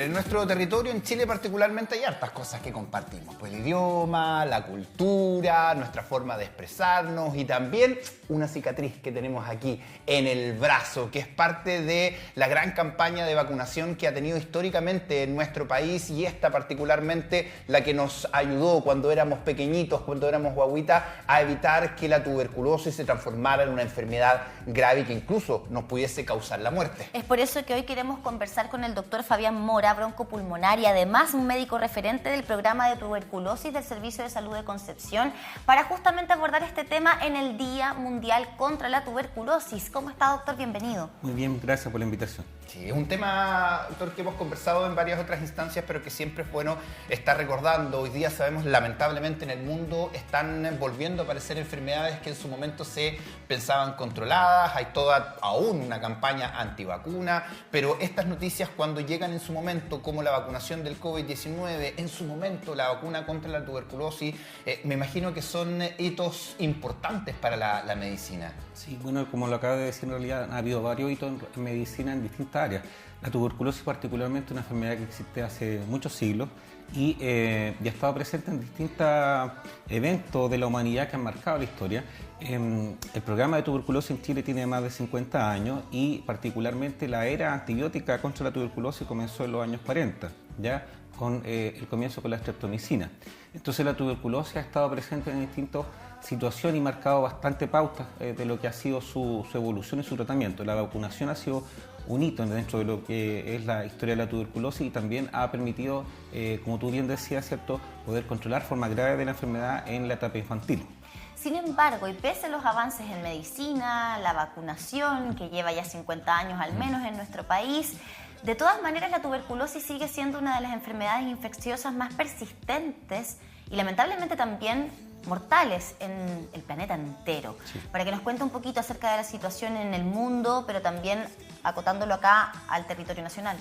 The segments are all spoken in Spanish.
En nuestro territorio, en Chile particularmente, hay hartas cosas que compartimos. Pues el idioma, la cultura, nuestra forma de expresarnos y también una cicatriz que tenemos aquí en el brazo, que es parte de la gran campaña de vacunación que ha tenido históricamente en nuestro país y esta particularmente la que nos ayudó cuando éramos pequeñitos, cuando éramos guaguitas, a evitar que la tuberculosis se transformara en una enfermedad grave que incluso nos pudiese causar la muerte. Es por eso que hoy queremos conversar con el doctor Fabián Mora, broncopulmonar y además un médico referente del programa de tuberculosis del Servicio de Salud de Concepción, para justamente abordar este tema en el Día Mundial contra la Tuberculosis. ¿Cómo está, doctor? Bienvenido. Muy bien, gracias por la invitación. Sí, es un tema, doctor, que hemos conversado en varias otras instancias, pero que siempre es bueno estar recordando. Hoy día sabemos, lamentablemente, en el mundo están volviendo a aparecer enfermedades que en su momento se pensaban controladas. Hay toda aún una campaña antivacuna, pero estas noticias cuando llegan en su momento, como la vacunación del COVID-19, en su momento la vacuna contra la tuberculosis, me imagino que son hitos importantes para la medicina. Sí, bueno, como lo acaba de decir, en realidad ha habido varios hitos en medicina en distintas áreas. La tuberculosis particularmente es una enfermedad que existe hace muchos siglos y ya ha estado presente en distintos eventos de la humanidad que han marcado la historia. El programa de tuberculosis en Chile tiene más de 50 años y particularmente la era antibiótica contra la tuberculosis comenzó en los años 40, ya con el comienzo con la streptomicina. Entonces la tuberculosis ha estado presente en distintas situaciones y marcado bastante pautas de lo que ha sido su evolución y su tratamiento. La vacunación ha sido un hito dentro de lo que es la historia de la tuberculosis y también ha permitido, como tú bien decías, ¿cierto?, poder controlar formas graves de la enfermedad en la etapa infantil. Sin embargo, y pese a los avances en medicina, la vacunación, que lleva ya 50 años al menos en nuestro país, de todas maneras la tuberculosis sigue siendo una de las enfermedades infecciosas más persistentes y lamentablemente también mortales en el planeta entero. Sí. Para que nos cuente un poquito acerca de la situación en el mundo, pero también acotándolo acá al territorio nacional.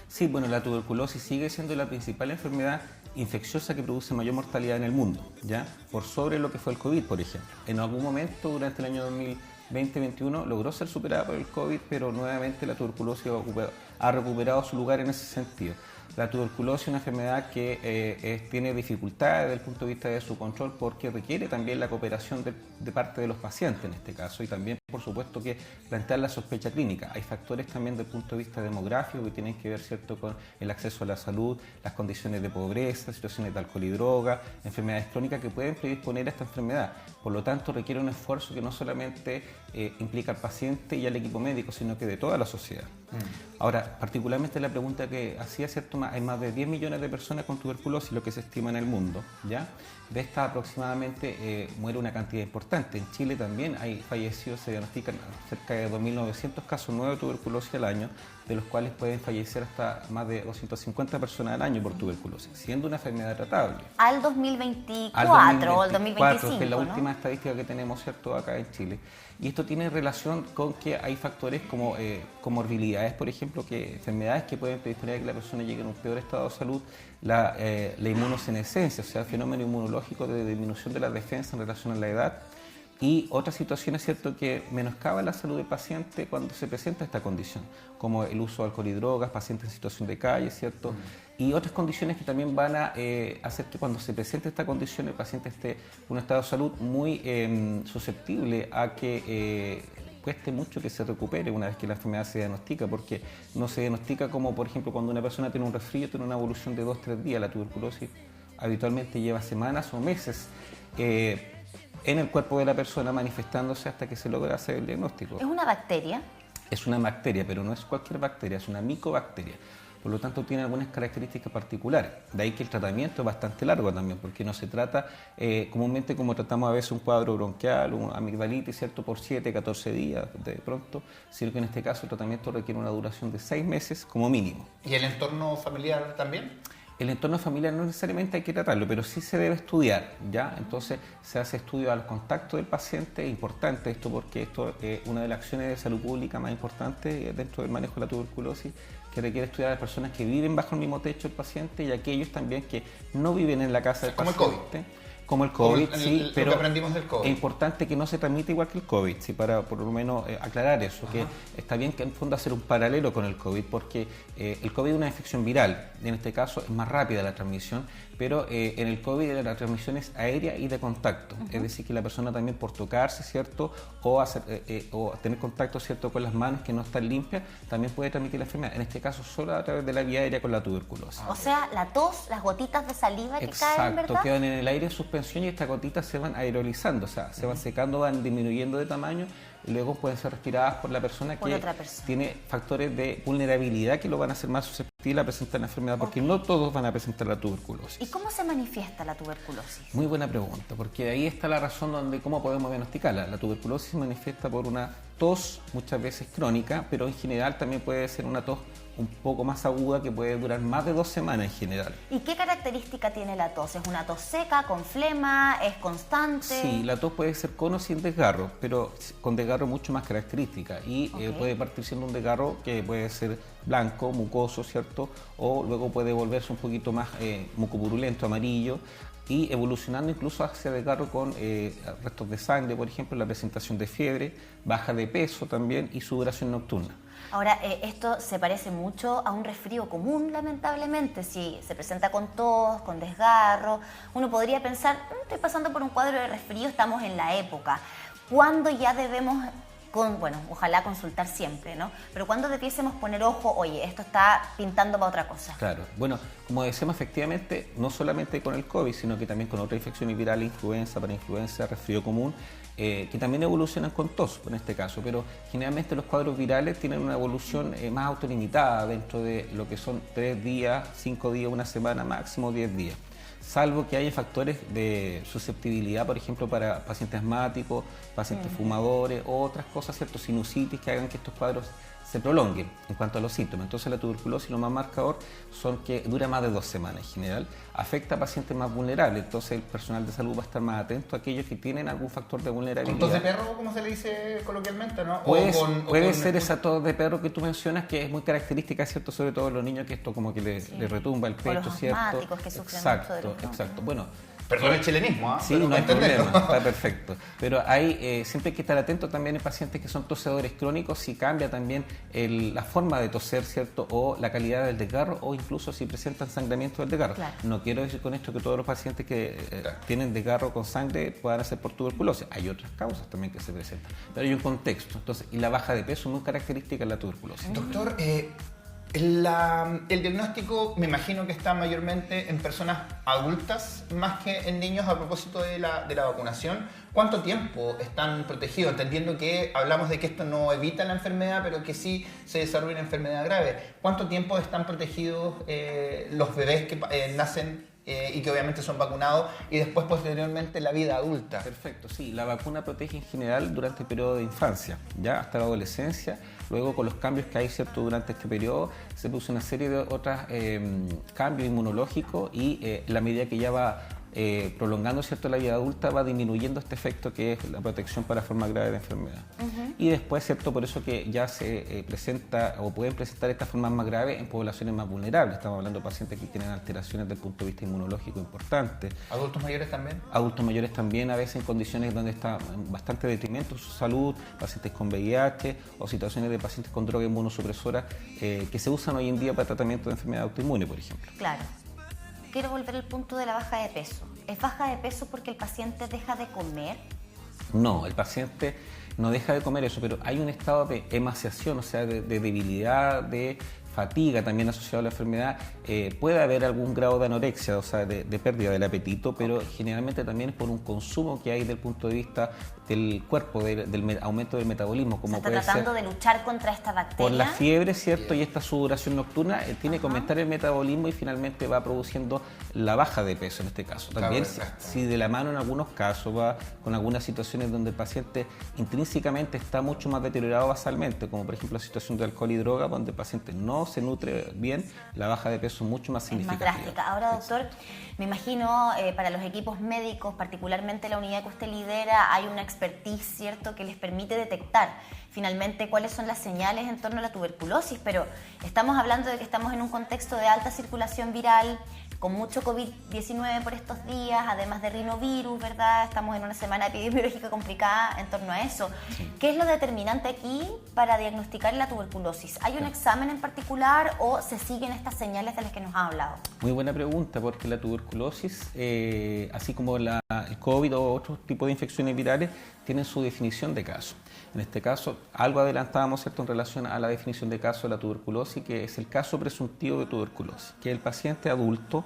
Sí, bueno, la tuberculosis sigue siendo la principal enfermedad infecciosa que produce mayor mortalidad en el mundo, ¿ya? Por sobre lo que fue el COVID, por ejemplo. En algún momento durante el año 2020-2021 logró ser superada por el COVID, pero nuevamente la tuberculosis ha recuperado su lugar en ese sentido. La tuberculosis es una enfermedad que tiene dificultades desde el punto de vista de su control porque requiere también la cooperación de parte de los pacientes en este caso y también, por supuesto, que plantear la sospecha clínica. Hay factores también desde el punto de vista demográfico que tienen que ver, ¿cierto?, con el acceso a la salud, las condiciones de pobreza, situaciones de alcohol y droga, enfermedades crónicas que pueden predisponer a esta enfermedad. Por lo tanto, requiere un esfuerzo que no solamente implica al paciente y al equipo médico, sino que de toda la sociedad. Ahora, particularmente la pregunta que hacía, ¿cierto?, hay más de 10 millones de personas con tuberculosis, lo que se estima en el mundo, ¿ya? De estas aproximadamente muere una cantidad importante. En Chile también hay fallecidos, se diagnostican cerca de 2.900 casos nuevos de tuberculosis al año, de los cuales pueden fallecer hasta más de 250 personas al año por tuberculosis, siendo una enfermedad tratable. Al 2024 o al 2025, que es la ¿no? última estadística que tenemos, ¿cierto?, acá en Chile. Y esto tiene relación con que hay factores como comorbilidades, por ejemplo, que enfermedades que pueden predisponer a que la persona llegue en un peor estado de salud, la inmunosenescencia, o sea, el fenómeno inmunológico de disminución de la defensa en relación a la edad, y otras situaciones, ¿cierto?, que menoscaban la salud del paciente cuando se presenta esta condición, como el uso de alcohol y drogas, pacientes en situación de calle, ¿cierto? Y otras condiciones que también van a hacer que cuando se presente esta condición el paciente esté en un estado de salud muy susceptible a que cueste mucho que se recupere una vez que la enfermedad se diagnostica, porque no se diagnostica como, por ejemplo, cuando una persona tiene un resfrío, tiene una evolución de 2-3 días. La tuberculosis habitualmente lleva semanas o meses en el cuerpo de la persona manifestándose hasta que se logra hacer el diagnóstico. ¿Es una bacteria? Es una bacteria, pero no es cualquier bacteria, es una micobacteria. Por lo tanto, tiene algunas características particulares. De ahí que el tratamiento es bastante largo también, porque no se trata comúnmente como tratamos a veces un cuadro bronquial, una amigdalitis, ¿cierto?, por 7-14 días de pronto, sino que en este caso el tratamiento requiere una duración de 6 meses como mínimo. ¿Y el entorno familiar también? El entorno familiar no necesariamente hay que tratarlo, pero sí se debe estudiar, ¿ya? Entonces se hace estudio al contacto del paciente. Es importante esto porque esto es una de las acciones de salud pública más importantes dentro del manejo de la tuberculosis, que requiere estudiar a las personas que viven bajo el mismo techo del paciente y aquellos también que no viven en la casa del paciente. Como el COVID. Como el COVID, Como sí, lo pero que aprendimos del COVID. es importante que no se transmite igual que el COVID, sí, para por lo menos aclarar eso, que está bien que en el fondo hacer un paralelo con el COVID, porque el COVID es una infección viral, y en este caso es más rápida la transmisión, pero en el COVID la transmisión es aérea y de contacto, es decir, que la persona también por tocarse, ¿cierto? O tener contacto, ¿cierto? Con las manos que no están limpias, también puede transmitir la enfermedad, en este caso solo a través de la vía aérea con la tuberculosis. O sea, la tos, las gotitas de saliva que caen, Exacto, ¿verdad? quedan en el aire en suspensión y estas gotitas se van aerolizando, o sea, se van secando, van disminuyendo de tamaño y luego pueden ser respiradas por la persona Por que otra persona. tiene factores de vulnerabilidad que lo van a hacer más susceptible a presentar la enfermedad, porque no todos van a presentar la tuberculosis. ¿Y cómo se manifiesta la tuberculosis? Muy buena pregunta, porque ahí está la razón donde cómo podemos diagnosticarla. La tuberculosis se manifiesta por una tos, muchas veces crónica, pero en general también puede ser una tos un poco más aguda que puede durar más de 2 semanas en general. ¿Y qué característica tiene la tos? ¿Es una tos seca, con flema, es constante? Sí, la tos puede ser con o sin desgarro, pero con desgarro mucho más característica y puede partir siendo un desgarro que puede ser blanco, mucoso, ¿cierto? O luego puede volverse un poquito más mucopurulento, amarillo, y evolucionando incluso hacia desgarro con restos de sangre, por ejemplo, la presentación de fiebre, baja de peso también y sudoración nocturna. Ahora, esto se parece mucho a un resfrío común, lamentablemente. Si se presenta con tos, con desgarro, uno podría pensar, estoy pasando por un cuadro de resfrío, estamos en la época. ¿Cuándo ya debemos, bueno, ojalá consultar siempre, ¿no? Pero ¿cuándo debiésemos poner ojo, oye, esto está pintando para otra cosa? Claro, bueno, como decíamos, efectivamente, no solamente con el COVID, sino que también con otras infecciones virales, influenza, parainfluenza, resfrío común, que también evolucionan con tos, en este caso, pero generalmente los cuadros virales tienen una evolución más autolimitada dentro de lo que son 3 días, 5 días, una semana, máximo 10 días. Salvo que haya factores de susceptibilidad, por ejemplo, para pacientes asmáticos, pacientes fumadores o otras cosas, ¿cierto? Sinusitis que hagan que estos cuadros se prolonguen en cuanto a los síntomas. Entonces la tuberculosis, lo más marcador son que dura más de 2 semanas en general, afecta a pacientes más vulnerables, entonces el personal de salud va a estar más atento a aquellos que tienen algún factor de vulnerabilidad. ¿Con tos de perro, como se le dice coloquialmente, no? Puede ser esa tos de perro que tú mencionas, que es muy característica, ¿cierto? Sobre todo en los niños, que esto como que le retumba el pecho, los ¿cierto? asmáticos que sufren Exacto, mucho de los exacto. Bueno, Perdón el chilenismo, ¿ah? sí, Pero no hay entenderlo. problema, está perfecto. Pero hay siempre hay que estar atento también en pacientes que son tosedores crónicos, si cambia también la forma de toser, ¿cierto? O la calidad del desgarro, o incluso si presentan sangramiento del desgarro. Claro. No quiero decir con esto que todos los pacientes que tienen desgarro con sangre puedan ser por tuberculosis. Hay otras causas también que se presentan. Pero hay un contexto. Entonces, y la baja de peso es muy característica de la tuberculosis. Doctor, el diagnóstico me imagino que está mayormente en personas adultas más que en niños a propósito de la vacunación. ¿Cuánto tiempo están protegidos? Entendiendo que hablamos de que esto no evita la enfermedad, pero que sí se desarrolla una enfermedad grave. ¿Cuánto tiempo están protegidos los bebés que nacen y que obviamente son vacunados y después posteriormente la vida adulta? Perfecto, sí, la vacuna protege en general durante el periodo de infancia, ya hasta la adolescencia. Luego, con los cambios que hay, ¿cierto? Durante este periodo se produce una serie de otros cambios inmunológicos y la medida que ya va prolongando, ¿cierto?, la vida adulta, va disminuyendo este efecto que es la protección para forma grave de enfermedad. Y después, ¿cierto?, por eso que ya se presenta o pueden presentar estas formas más graves en poblaciones más vulnerables. Estamos hablando de pacientes que tienen alteraciones desde el punto de vista inmunológico importantes. ¿Adultos mayores también? Adultos mayores también, a veces en condiciones donde está bastante detrimento su salud, pacientes con VIH o situaciones de pacientes con droga inmunosupresora que se usan hoy en día para tratamiento de enfermedad autoinmune, por ejemplo. Claro. Quiero volver al punto de la baja de peso. ¿Es baja de peso porque el paciente deja de comer? No, el paciente no deja de comer eso, pero hay un estado de emaciación, o sea, de debilidad, de fatiga también asociado a la enfermedad. Puede haber algún grado de anorexia, o sea, de pérdida del apetito, pero generalmente también es por un consumo que hay desde el punto de vista del cuerpo, del aumento del metabolismo. Como está puede tratando ser de luchar contra esta bacteria. por la fiebre, ¿cierto? Y esta sudoración nocturna, tiene que aumentar el metabolismo y finalmente va produciendo la baja de peso en este caso. También si de la mano en algunos casos va con algunas situaciones donde el paciente intrínsecamente está mucho más deteriorado basalmente, como por ejemplo la situación de alcohol y droga, donde el paciente no se nutre bien, la baja de peso es mucho más significativa. Es más drástica. Ahora, doctor, me imagino para los equipos médicos, particularmente la unidad que usted lidera, hay una expertise, ¿cierto?, que les permite detectar finalmente cuáles son las señales en torno a la tuberculosis, pero estamos hablando de que estamos en un contexto de alta circulación viral, con mucho COVID-19 por estos días, además de rinovirus, ¿verdad? Estamos en una semana epidemiológica complicada en torno a eso. Sí. ¿Qué es lo determinante aquí para diagnosticar la tuberculosis? ¿Hay un examen en particular o se siguen estas señales de las que nos ha hablado? Muy buena pregunta, porque la tuberculosis, así como el COVID o otros tipos de infecciones virales, tienen su definición de caso. En este caso, algo adelantábamos, ¿cierto?, en relación a la definición de caso de la tuberculosis, que es el caso presuntivo de tuberculosis, que es el paciente adulto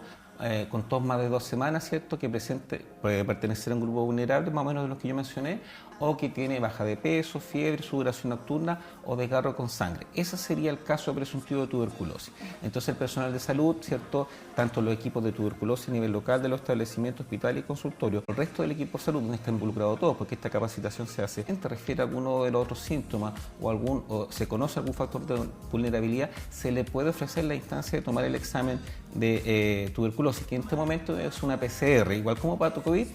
con tos más de 2 semanas, ¿cierto?, que puede pertenecer a un grupo vulnerable, más o menos de los que yo mencioné, o que tiene baja de peso, fiebre, sudoración nocturna o desgarro con sangre. Ese sería el caso presuntivo de tuberculosis. Entonces el personal de salud, ¿cierto?, tanto los equipos de tuberculosis a nivel local de los establecimientos, hospitales y consultorios, el resto del equipo de salud, donde está involucrado todo, porque esta capacitación se hace, te refiere a alguno de los otros síntomas o se conoce algún factor de vulnerabilidad, se le puede ofrecer la instancia de tomar el examen de tuberculosis, que en este momento es una PCR, igual como para tu COVID,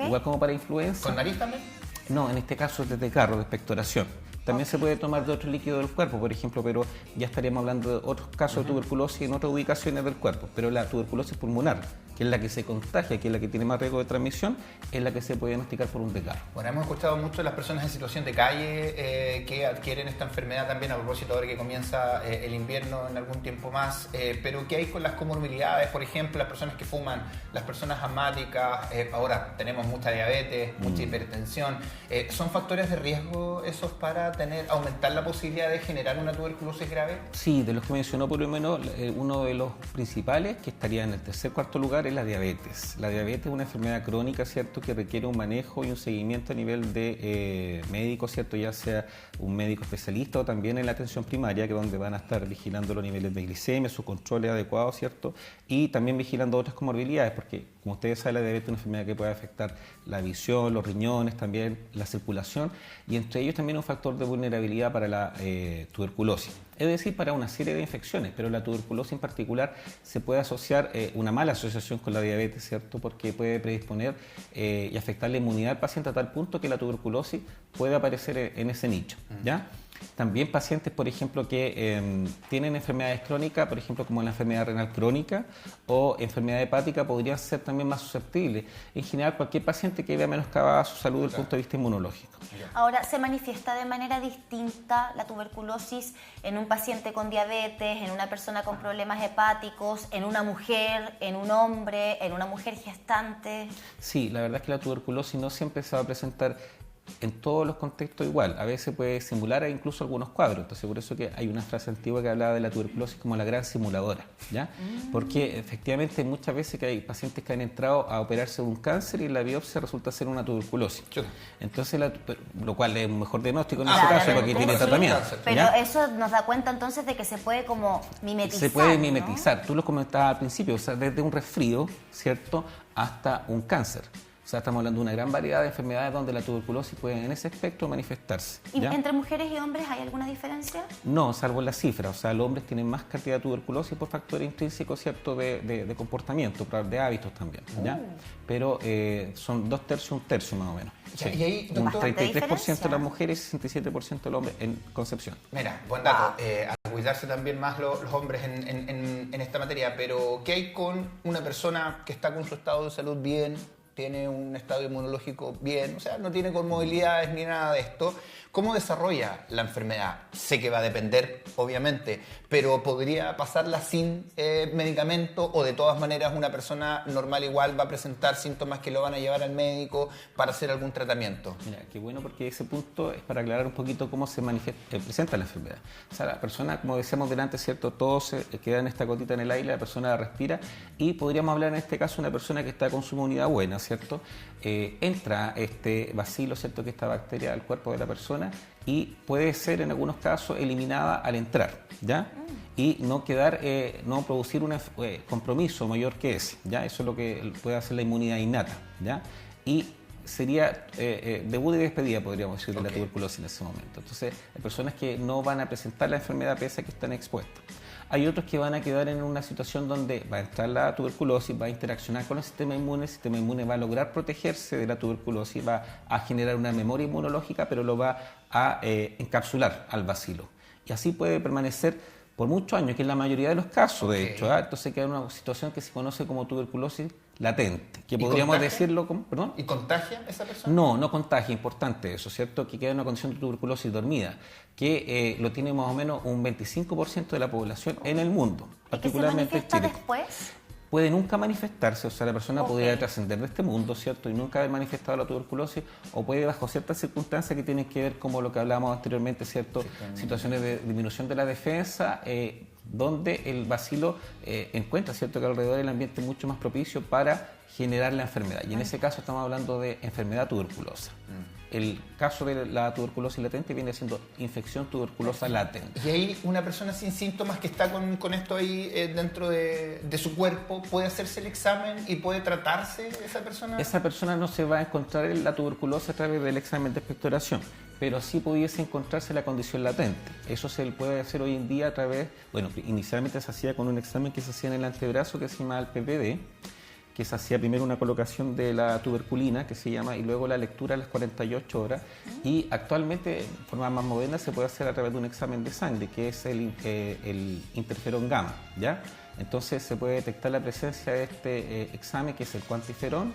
igual como para influenza. ¿Con nariz también? No, en este caso es de desgarro, de expectoración. También se puede tomar de otro líquido del cuerpo, por ejemplo, pero ya estaríamos hablando de otros casos de tuberculosis en otras ubicaciones del cuerpo. Pero la tuberculosis pulmonar, que es la que se contagia, que es la que tiene más riesgo de transmisión, es la que se puede diagnosticar por un desgarro. Bueno, hemos escuchado mucho de las personas en situación de calle que adquieren esta enfermedad también, a propósito ahora que comienza el invierno en algún tiempo más, pero ¿qué hay con las comorbilidades? Por ejemplo, las personas que fuman, las personas asmáticas, ahora tenemos mucha diabetes, mucha hipertensión. ¿Son factores de riesgo esos para aumentar la posibilidad de generar una tuberculosis grave? Sí, de los que mencionó por lo menos, uno de los principales, que estaría en el tercer, cuarto lugar, es la diabetes. La diabetes es una enfermedad crónica, ¿cierto?, que requiere un manejo y un seguimiento a nivel de médico, ¿cierto?, ya sea un médico especialista o también en la atención primaria, que es donde van a estar vigilando los niveles de glicemia, su control adecuado, ¿cierto?, y también vigilando otras comorbilidades, porque como ustedes saben, la diabetes es una enfermedad que puede afectar la visión, los riñones, también la circulación, y entre ellos también un factor de vulnerabilidad para la tuberculosis. Es decir, para una serie de infecciones, pero la tuberculosis en particular se puede asociar, una mala asociación con la diabetes, ¿cierto?, porque puede predisponer y afectar la inmunidad del paciente a tal punto que la tuberculosis puede aparecer en ese nicho, ¿ya? También pacientes, por ejemplo, que tienen enfermedades crónicas, por ejemplo, como la enfermedad renal crónica o enfermedad hepática, podrían ser también más susceptibles. En general, cualquier paciente que vea menoscabada su salud desde el punto de vista inmunológico. Ahora, ¿se manifiesta de manera distinta la tuberculosis en un paciente con diabetes, en una persona con problemas hepáticos, en una mujer, en un hombre, en una mujer gestante? Sí, la verdad es que la tuberculosis no siempre se va a presentar en todos los contextos igual, a veces puede simular incluso algunos cuadros, entonces por eso que hay una frase antigua que hablaba de la tuberculosis como la gran simuladora, ¿ya? Porque efectivamente muchas veces que hay pacientes que han entrado a operarse de un cáncer y la biopsia resulta ser una tuberculosis, entonces lo cual es un mejor diagnóstico en ese caso porque tiene tratamiento. Pero ¿ya? eso nos da cuenta entonces de que se puede como mimetizar. Se puede mimetizar, ¿no? Tú lo comentabas al principio, o sea, desde un resfrío, ¿cierto?, hasta un cáncer. O sea, estamos hablando de una gran variedad de enfermedades donde la tuberculosis puede en ese espectro manifestarse. ¿Y entre mujeres y hombres hay alguna diferencia? No, salvo en la cifra. O sea, los hombres tienen más cantidad de tuberculosis por factores intrínsecos, ¿cierto?, de comportamiento, de hábitos también, ¿ya? Pero son 2 tercios, 1 tercio más o menos. Sí. Y ahí, un doctor, 33% de las mujeres y 67% de los hombres en concepción. Mira, buen dato. A cuidarse también más los hombres en esta materia. Pero, ¿qué hay con una persona que está con su estado de salud bien, tiene un estado inmunológico bien, o sea, no tiene comorbilidades ni nada de esto? ¿Cómo desarrolla la enfermedad? Sé que va a depender, obviamente, pero ¿podría pasarla sin medicamento o de todas maneras una persona normal igual va a presentar síntomas que lo van a llevar al médico para hacer algún tratamiento? Mira, qué bueno, porque ese punto es para aclarar un poquito cómo se presenta la enfermedad. O sea, la persona, como decíamos delante, ¿cierto?, todo se queda en esta gotita en el aire, la persona respira y podríamos hablar en este caso de una persona que está con su inmunidad buena, ¿cierto? Entra este bacilo, ¿cierto?, que esta bacteria al cuerpo de la persona y puede ser en algunos casos eliminada al entrar, ¿ya? Y no quedar, no producir un compromiso mayor que ese, ¿ya? Eso es lo que puede hacer la inmunidad innata, ¿ya? Y sería debut y despedida, podríamos decir, de la tuberculosis en ese momento. Entonces, hay personas que no van a presentar la enfermedad pese a que están expuestas. Hay otros que van a quedar en una situación donde va a entrar la tuberculosis, va a interaccionar con el sistema inmune va a lograr protegerse de la tuberculosis, va a generar una memoria inmunológica, pero lo va a encapsular al bacilo. Y así puede permanecer por muchos años, que es la mayoría de los casos, de hecho. Entonces queda una situación que se conoce como tuberculosis latente, que podríamos decirlo como... ¿Perdón? ¿Y contagia esa persona? No, no contagia, importante eso, ¿cierto? Que queda en una condición de tuberculosis dormida, que lo tiene más o menos un 25% de la población en el mundo, particularmente en Chile. Después? Puede nunca manifestarse, o sea, la persona podría trascender de este mundo, ¿cierto? Y nunca haber manifestado la tuberculosis, o puede bajo ciertas circunstancias que tienen que ver, como lo que hablábamos anteriormente, ¿cierto? Situaciones de disminución de la defensa, donde el bacilo encuentra, ¿cierto?, que alrededor del ambiente es mucho más propicio para generar la enfermedad. Y en ese caso estamos hablando de enfermedad tuberculosa. El caso de la tuberculosis latente viene siendo infección tuberculosa latente. Y ahí una persona sin síntomas que está con esto ahí dentro de su cuerpo, ¿puede hacerse el examen y puede tratarse esa persona? Esa persona no se va a encontrar en la tuberculosis a través del examen de expectoración, pero sí pudiese encontrarse la condición latente. Eso se puede hacer hoy en día a través, bueno, inicialmente se hacía con un examen que se hacía en el antebrazo que se llama el PPD, que se hacía primero una colocación de la tuberculina, que se llama, y luego la lectura a las 48 horas. Y actualmente, en forma más moderna, se puede hacer a través de un examen de sangre, que es el interferón gamma, ¿ya? Entonces se puede detectar la presencia de este examen, que es el cuantiferón,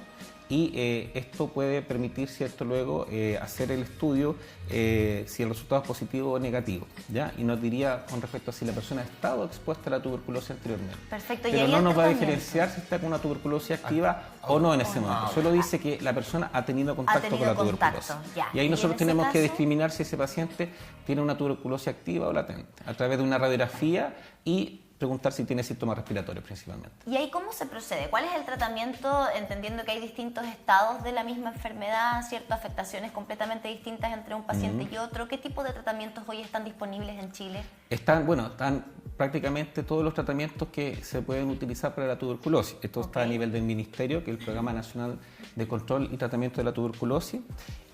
y esto puede permitir, ¿cierto?, luego hacer el estudio si el resultado es positivo o negativo, ¿ya? Y nos diría con respecto a si la persona ha estado expuesta a la tuberculosis anteriormente. Perfecto. Pero no nos va a diferenciar si está con una tuberculosis activa o no en ese momento. Solo dice que la persona ha tenido contacto con la tuberculosis. Y ahí nosotros tenemos que discriminar si ese paciente tiene una tuberculosis activa o latente, a través de una radiografía y preguntar si tiene síntomas respiratorios principalmente. ¿Y ahí cómo se procede? ¿Cuál es el tratamiento? Entendiendo que hay distintos estados de la misma enfermedad, ciertas afectaciones completamente distintas entre un paciente y otro. ¿Qué tipo de tratamientos hoy están disponibles en Chile? Están prácticamente todos los tratamientos que se pueden utilizar para la tuberculosis. Esto está a nivel del Ministerio, que es el Programa Nacional de Control y Tratamiento de la Tuberculosis.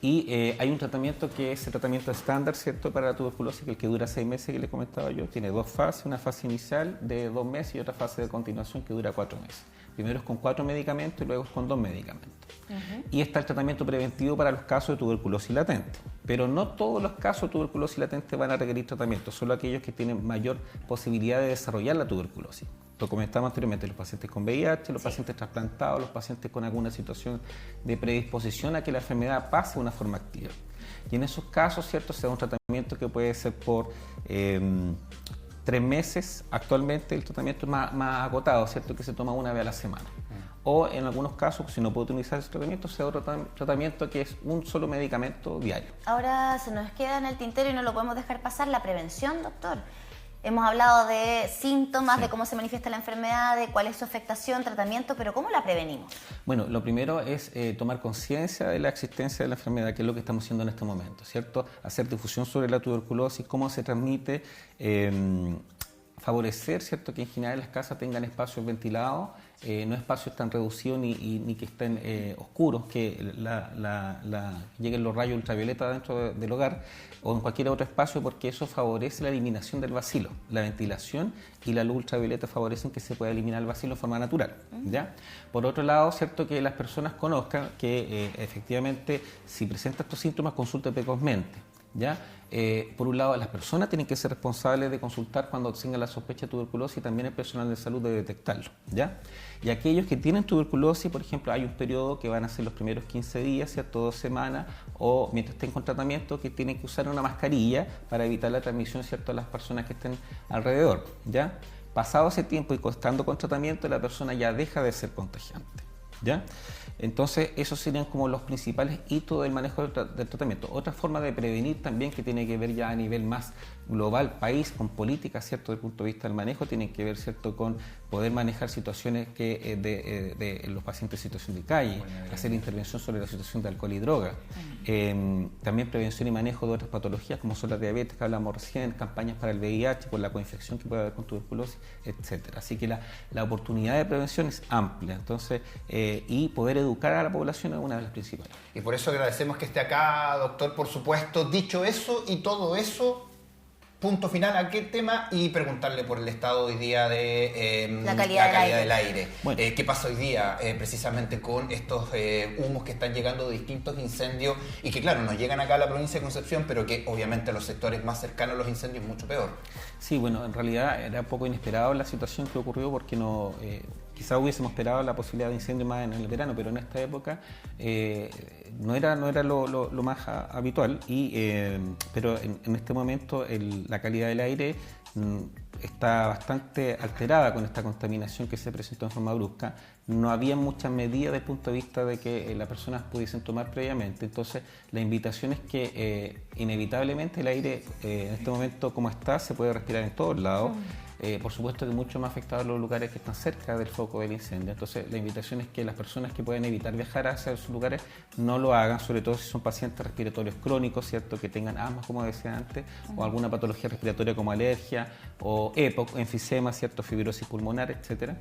Y hay un tratamiento que es el tratamiento estándar, ¿cierto?, para la tuberculosis, que el que dura 6 meses, que le comentaba yo. Tiene 2 fases, una fase inicial de 2 meses y otra fase de continuación que dura 4 meses. Primero es con 4 medicamentos y luego es con 2 medicamentos. Y está el tratamiento preventivo para los casos de tuberculosis latente. Pero no todos los casos de tuberculosis latente van a requerir tratamiento, solo aquellos que tienen mayor posibilidad de desarrollar la tuberculosis. Lo comentamos anteriormente, los pacientes con VIH, los pacientes trasplantados, los pacientes con alguna situación de predisposición a que la enfermedad pase de una forma activa. Y en esos casos, ¿cierto?, se da un tratamiento que puede ser por 3 meses. Actualmente el tratamiento es más agotado, ¿cierto?, que se toma una vez a la semana. O en algunos casos, si no puede utilizar ese tratamiento, se da otro tratamiento que es un solo medicamento diario. Ahora se nos queda en el tintero y no lo podemos dejar pasar, la prevención, doctor. Hemos hablado de síntomas, de cómo se manifiesta la enfermedad, de cuál es su afectación, tratamiento, pero ¿cómo la prevenimos? Bueno, lo primero es tomar conciencia de la existencia de la enfermedad, que es lo que estamos haciendo en este momento, ¿cierto? Hacer difusión sobre la tuberculosis, cómo se transmite, favorecer, ¿cierto?, que en general las casas tengan espacios ventilados, no espacios tan reducidos ni que estén oscuros, que lleguen los rayos ultravioleta dentro del hogar o en cualquier otro espacio, porque eso favorece la eliminación del bacilo. La ventilación y la luz ultravioleta favorecen que se pueda eliminar el bacilo de forma natural, ¿ya? Por otro lado, cierto, que las personas conozcan que efectivamente si presenta estos síntomas consulte precozmente, ¿ya? Por un lado, las personas tienen que ser responsables de consultar cuando tengan la sospecha de tuberculosis y también el personal de salud debe detectarlo, ¿ya? Y aquellos que tienen tuberculosis, por ejemplo, hay un periodo que van a ser los primeros 15 días, ¿cierto?, 2 semanas, o mientras estén con tratamiento, que tienen que usar una mascarilla para evitar la transmisión, ¿cierto?, a las personas que estén alrededor, ¿ya? Pasado ese tiempo y estando con tratamiento, la persona ya deja de ser contagiante, ¿ya? Entonces, esos serían como los principales hitos del manejo del tratamiento. Otra forma de prevenir también, que tiene que ver ya a nivel más global, país, con políticas, ¿cierto?, desde el punto de vista del manejo, tiene que ver, ¿cierto?, con poder manejar situaciones que de los pacientes en situación de calle, hacer intervención sobre la situación de alcohol y droga. También prevención y manejo de otras patologías, como son la diabetes, que hablamos recién, campañas para el VIH, por la coinfección que puede haber con tuberculosis, etc. Así que la oportunidad de prevención es amplia. Entonces, y poder educar a la población es una de las principales. Y por eso agradecemos que esté acá, doctor, por supuesto. Dicho eso y todo eso, punto final a aquel tema y preguntarle por el estado hoy día de la calidad del aire. Bueno. ¿Qué pasa hoy día precisamente con estos humos que están llegando de distintos incendios y que, claro, nos llegan acá a la provincia de Concepción, pero que obviamente a los sectores más cercanos a los incendios es mucho peor? Sí, bueno, en realidad era un poco inesperado la situación que ocurrió porque no, quizá hubiésemos esperado la posibilidad de incendio más en el verano, pero en esta época no era lo más habitual. Pero en este momento la calidad del aire está bastante alterada con esta contaminación que se presentó en forma brusca. No había muchas medidas desde el punto de vista de que las personas pudiesen tomar previamente. Entonces, la invitación es que inevitablemente el aire en este momento como está se puede respirar en todos lados. Por supuesto que mucho más afectados los lugares que están cerca del foco del incendio. Entonces, la invitación es que las personas que pueden evitar viajar hacia esos lugares no lo hagan, sobre todo si son pacientes respiratorios crónicos, ¿cierto? Que tengan asma, como decía antes, o alguna patología respiratoria como alergia, o EPOC, enfisema, ¿cierto? Fibrosis pulmonar, etcétera,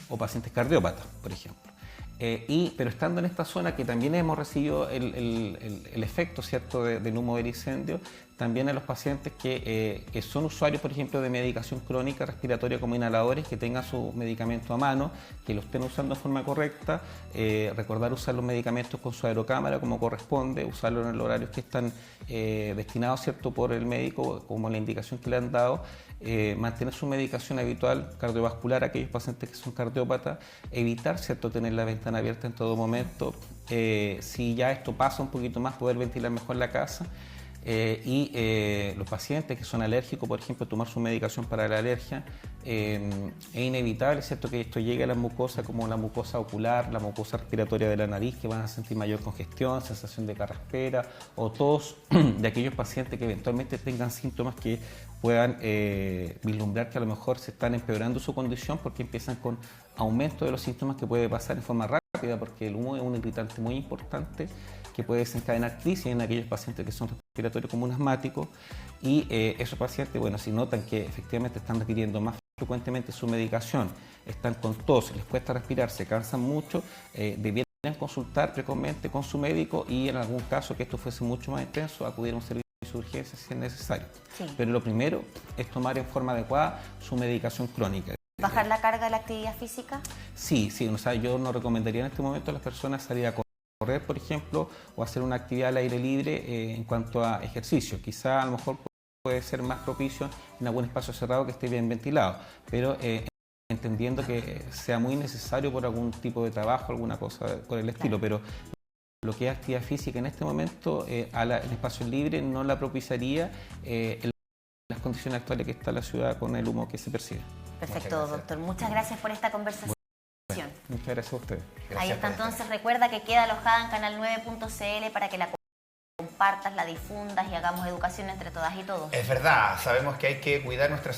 o pacientes cardiópatas, por ejemplo. Pero estando en esta zona que también hemos recibido el efecto, ¿cierto? del humo del incendio, también a los pacientes que son usuarios, por ejemplo, de medicación crónica respiratoria como inhaladores, que tengan su medicamento a mano, que lo estén usando de forma correcta, recordar usar los medicamentos con su aerocámara como corresponde, usarlo en los horarios que están destinados, ¿cierto? por el médico, como la indicación que le han dado, mantener su medicación habitual cardiovascular, aquellos pacientes que son cardiópatas, evitar, ¿cierto? tener la ventana abierta en todo momento, si ya esto pasa un poquito más, poder ventilar mejor la casa. Los pacientes que son alérgicos, por ejemplo, tomar su medicación para la alergia, es inevitable, ¿cierto?, que esto llegue a la mucosa, como la mucosa ocular, la mucosa respiratoria de la nariz, que van a sentir mayor congestión, sensación de carraspera, o tos de aquellos pacientes que eventualmente tengan síntomas que puedan vislumbrar que a lo mejor se están empeorando su condición porque empiezan con aumento de los síntomas que puede pasar en forma rápida, porque el humo es un irritante muy importante que puede desencadenar crisis en aquellos pacientes que son respiratorios como un asmático, y esos pacientes, bueno, si notan que efectivamente están requiriendo más frecuentemente su medicación, están con tos, les cuesta respirar, se cansan mucho, debieran consultar precozmente con su médico y en algún caso que esto fuese mucho más intenso, acudir a un servicio de urgencia si es necesario. Sí. Pero lo primero es tomar en forma adecuada su medicación crónica. ¿Bajar la carga de la actividad física? Sí, o sea, yo no recomendaría en este momento a las personas salir a correr, por ejemplo, o hacer una actividad al aire libre en cuanto a ejercicio. Quizá a lo mejor puede ser más propicio en algún espacio cerrado que esté bien ventilado, pero entendiendo que sea muy necesario por algún tipo de trabajo, alguna cosa por el estilo, pero lo que es actividad física en este momento en espacio libre no la propiciaría en las condiciones actuales que está la ciudad con el humo que se percibe. Perfecto, doctor. Muchas gracias por esta conversación. Muchas gracias a ustedes. Ahí está, entonces recuerda que queda alojada en canal9.cl para que la compartas, la difundas y hagamos educación entre todas y todos. Es verdad, sabemos que hay que cuidar nuestra